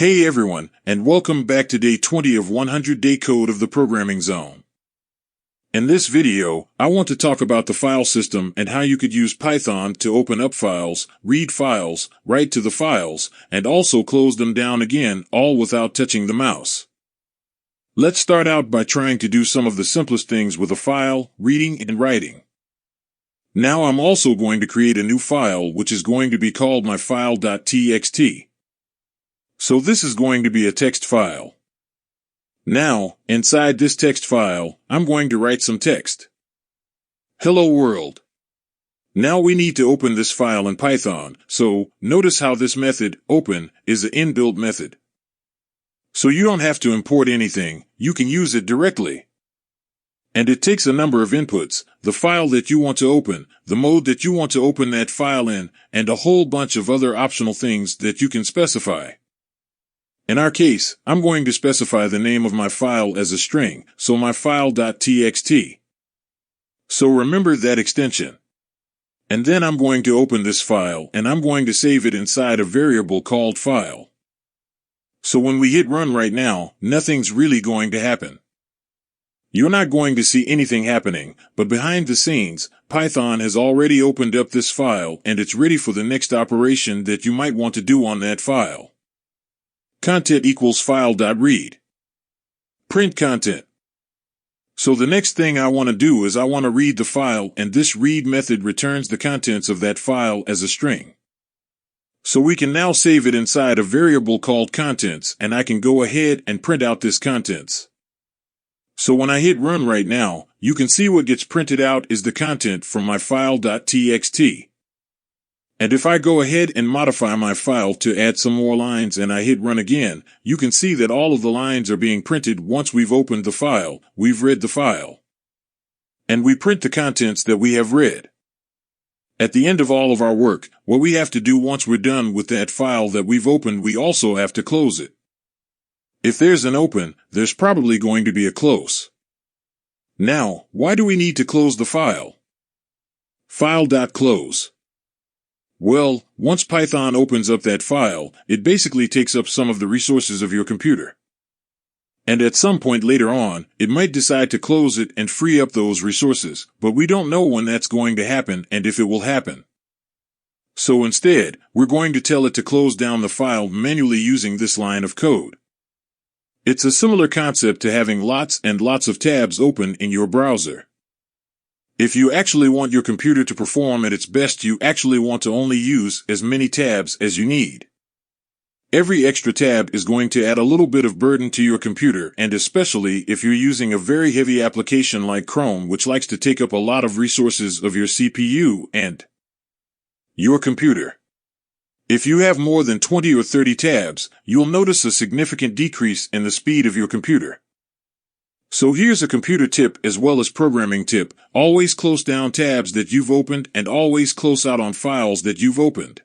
Hey everyone, and welcome back to day 20 of 100-Day Code of the Programming Zone. In this video, I want to talk about the file system and how you could use Python to open up files, read files, write to the files, and also close them down again, all without touching the mouse. Let's start out by trying to do some of the simplest things with a file, reading and writing. Now I'm also going to create a new file which is going to be called my file.txt. So this is going to be a text file. Now, inside this text file, I'm going to write some text. Hello world. Now we need to open this file in Python, so notice how this method, open, is an inbuilt method. So you don't have to import anything, you can use it directly. And it takes a number of inputs, the file that you want to open, the mode that you want to open that file in, and a whole bunch of other optional things that you can specify. In our case, I'm going to specify the name of my file as a string, so my file.txt. So remember that extension. And then I'm going to open this file and I'm going to save it inside a variable called file. So when we hit run right now, nothing's really going to happen. You're not going to see anything happening, but behind the scenes, Python has already opened up this file and it's ready for the next operation that you might want to do on that file. Content equals file.read. Print content. So the next thing I want to do is I want to read the file, and this read method returns the contents of that file as a string. So we can now save it inside a variable called contents, and I can go ahead and print out this contents. So when I hit run right now, you can see what gets printed out is the content from my file.txt. And if I go ahead and modify my file to add some more lines and I hit run again, you can see that all of the lines are being printed once we've opened the file, we've read the file. And we print the contents that we have read. At the end of all of our work, what we have to do once we're done with that file that we've opened, we also have to close it. If there's an open, there's probably going to be a close. Now, why do we need to close the file? File.close. Well, once Python opens up that file, it basically takes up some of the resources of your computer. And at some point later on, it might decide to close it and free up those resources, but we don't know when that's going to happen and if it will happen. So instead, we're going to tell it to close down the file manually using this line of code. It's a similar concept to having lots and lots of tabs open in your browser. If you actually want your computer to perform at its best, you actually want to only use as many tabs as you need. Every extra tab is going to add a little bit of burden to your computer, and especially if you're using a very heavy application like Chrome, which likes to take up a lot of resources of your CPU and your computer. If you have more than 20 or 30 tabs, you'll notice a significant decrease in the speed of your computer. So here's a computer tip as well as programming tip. Always close down tabs that you've opened and always close out on files that you've opened.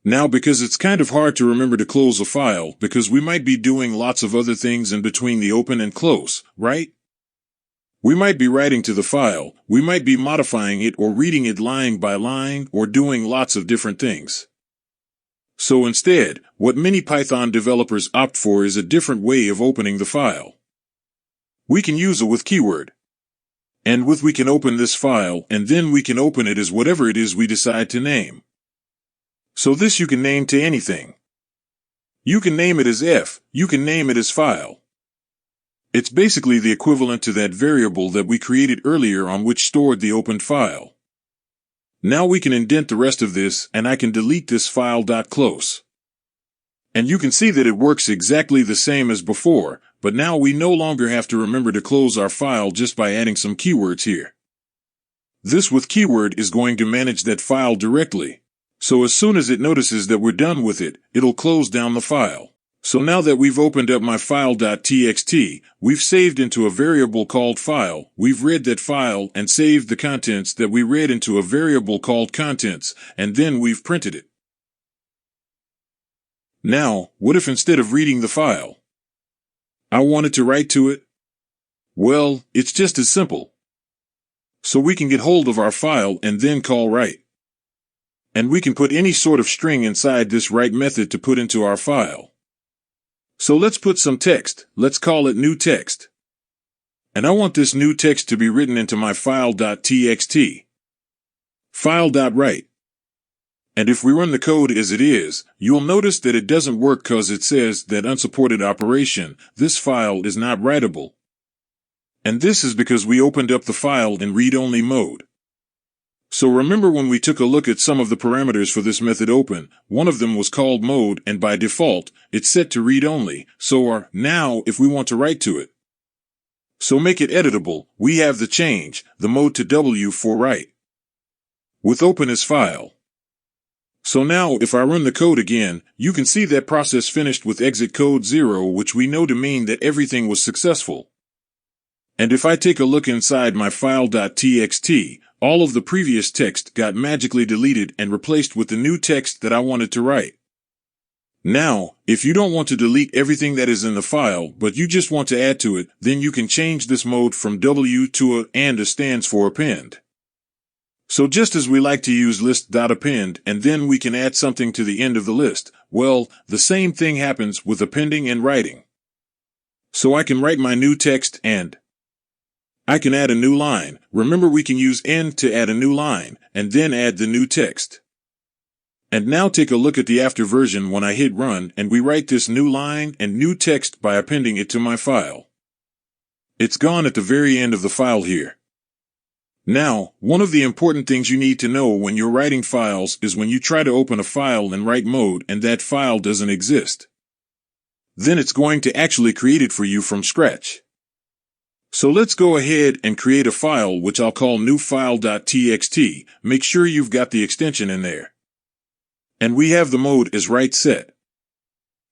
Now, because it's kind of hard to remember to close a file because we might be doing lots of other things in between the open and close, right? We might be writing to the file, we might be modifying it or reading it line by line or doing lots of different things. So instead, what many Python developers opt for is a different way of opening the file. We can use a with keyword. And with we can open this file, and then we can open it as whatever it is we decide to name. So this you can name to anything. You can name it as F, you can name it as file. It's basically the equivalent to that variable that we created earlier on which stored the opened file. Now we can indent the rest of this, and I can delete this file.close. And you can see that it works exactly the same as before, but now we no longer have to remember to close our file just by adding some keywords here. This with keyword is going to manage that file directly. So as soon as it notices that we're done with it, it'll close down the file. So now that we've opened up my file.txt, we've saved into a variable called file, we've read that file and saved the contents that we read into a variable called contents, and then we've printed it. Now, what if instead of reading the file, I wanted to write to it? Well, it's just as simple. So we can get hold of our file and then call write. And we can put any sort of string inside this write method to put into our file. So let's put some text. Let's call it new text. And I want this new text to be written into my file.txt. File.write. And if we run the code as it is, you'll notice that it doesn't work because it says that unsupported operation, this file is not writable. And this is because we opened up the file in read-only mode. So remember when we took a look at some of the parameters for this method open, one of them was called mode, and by default, it's set to read-only, so now if we want to write to it. So make it editable, we have the change, the mode to W for write. With open as file. So now if I run the code again, you can see that process finished with exit code 0, which we know to mean that everything was successful. And if I take a look inside my file.txt, all of the previous text got magically deleted and replaced with the new text that I wanted to write. Now, if you don't want to delete everything that is in the file, but you just want to add to it, then you can change this mode from W to a, and a stands for append. So just as we like to use list.append and then we can add something to the end of the list, well, the same thing happens with appending and writing. So I can write my new text and I can add a new line. Remember we can use end to add a new line and then add the new text. And now take a look at the after version when I hit run and we write this new line and new text by appending it to my file. It's gone at the very end of the file here. Now, one of the important things you need to know when you're writing files is when you try to open a file in write mode and that file doesn't exist. Then it's going to actually create it for you from scratch. So let's go ahead and create a file which I'll call new file.txt. Make sure you've got the extension in there. And we have the mode as write set.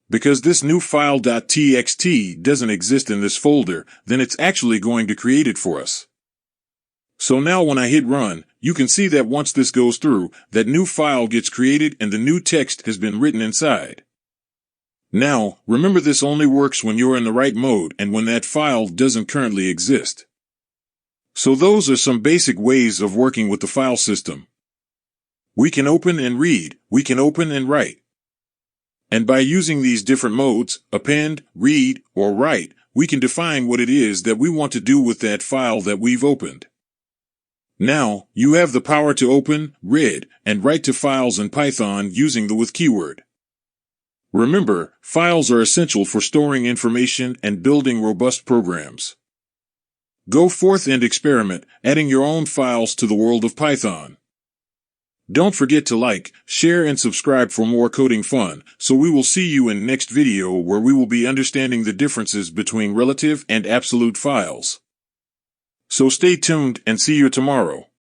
Because this new file.txt doesn't exist in this folder, then it's actually going to create it for us. So now when I hit run, you can see that once this goes through, that new file gets created and the new text has been written inside. Now, remember this only works when you're in the write mode and when that file doesn't currently exist. So those are some basic ways of working with the file system. We can open and read, we can open and write. And by using these different modes, append, read, or write, we can define what it is that we want to do with that file that we've opened. Now, you have the power to open, read, and write to files in Python using the with keyword. Remember, files are essential for storing information and building robust programs. Go forth and experiment, adding your own files to the world of Python. Don't forget to like, share, and subscribe for more coding fun, so we will see you in next video where we will be understanding the differences between relative and absolute files. So stay tuned and see you tomorrow.